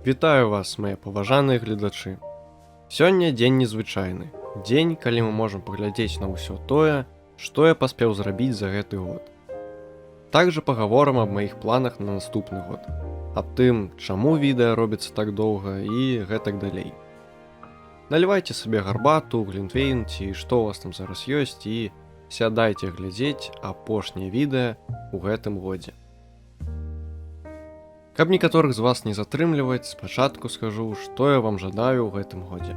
Вітаю вас, мае паважаныя гледачы. Сёння дзень незвычайны. Дзень, калі мы можам паглядзець на ўсё тое, што я паспеў зрабіць за гэты год. Также пагаворым аб маіх планах на наступны год. Аб тым, чаму відэа робіцца так доўга і гэтак далей. Налівайце сабе гарбату, глінтвейн ці што у вас там зараз ёсць і сядайце глядзець апошняе відэа ў гэтым годзе. Каб некаторых з вас не затрымліваць, спачатку скажу, што я вам жадаю ў гэтым годзе.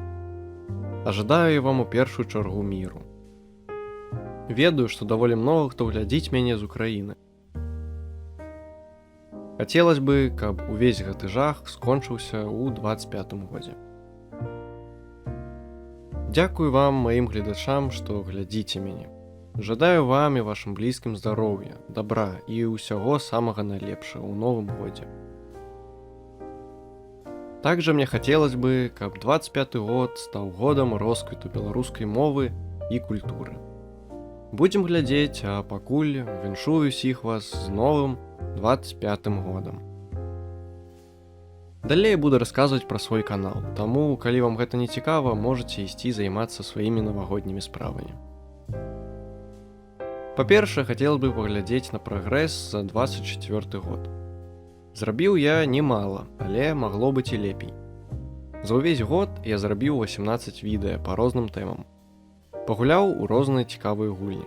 А жадаю я вам у першую чаргу міру. Ведаю, што даволі многа хто глядзіць мяне з Украіны. Хацелось бы, каб увесь гэты жах скончыўся ў 25-м годзе. Дзякую вам, маім гледачам, што глядзіце мяне. Жадаю вам і вашым блізкім здароўя, дабра і ўсяго самага найлепшага ў новым годзе. Также мне хотелось бы, каб 25-й год стаў годам росквіту беларускай мовы і культуры. Будзем глядзець, а пакуль віншую ўсіх вас з новым 25-м годам. Далей буду расказваць пра свой канал, таму, калі вам гэта не цікава, можаце ісці займацца сваімі навагоднімі справамі. Па-першае, хацелось бы паглядзець на прагрэс за 24 год. Зрабіў я немала, але магло быць і лепей. За ўвесь год я зрабіў 18 відэа па розным тэмам. Пагуляў у розныя цікавыя гульні.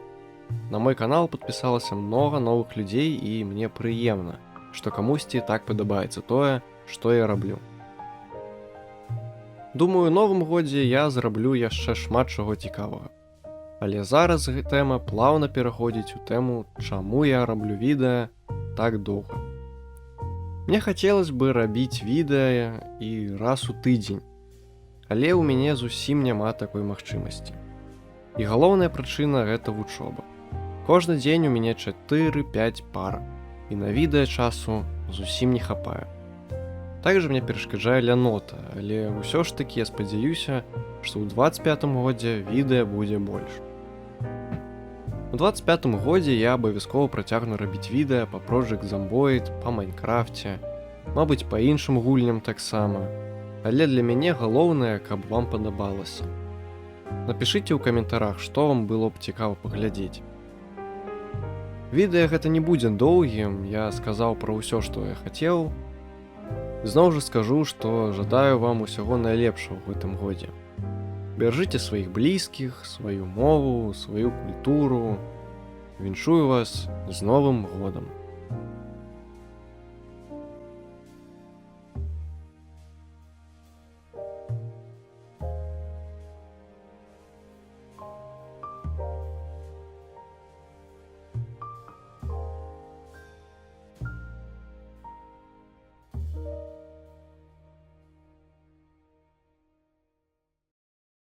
На мой канал падпісалася многа новых людзей і мне прыемна, што камусьці так падабаецца тое, што я раблю. Думаю, у новым годзе я зраблю яшчэ шмат чаго цікавага. Але зараз тэма плаўна пераходзіць у тэму, чаму я раблю відэа так доўга. Мне хацелось бы рабіць відэа і раз у тыдзень, але ў мяне зусім няма такой магчымасці. І галоўная прычына гэта вучоба. Кожны дзень у мяне 4-5 пар, і на відэа часу зусім не хапае. Также мне перашкаджае лянота, але ўсё ж такі я спадзяюся, што ў 25-м годзе відэа будзе больш. У 25-м годзе я абавязкова працягну рабіць відэа па Project Zomboid, па Майнкрафце, мабыць, па іншым гульням таксама. Але для мяне галоўнае, каб вам падабалася. Напішыце ў каментарах, што вам было б цікава паглядзець. Відэа гэта не будзе доўгім, я сказаў пра ўсё, што я хацеў. Зноў жа скажу, што жадаю вам усяго найлепшага ў гэтым годзе. Бяржыце сваіх блізкіх, сваю мову, сваю культуру. Віншую вас з Новым годам!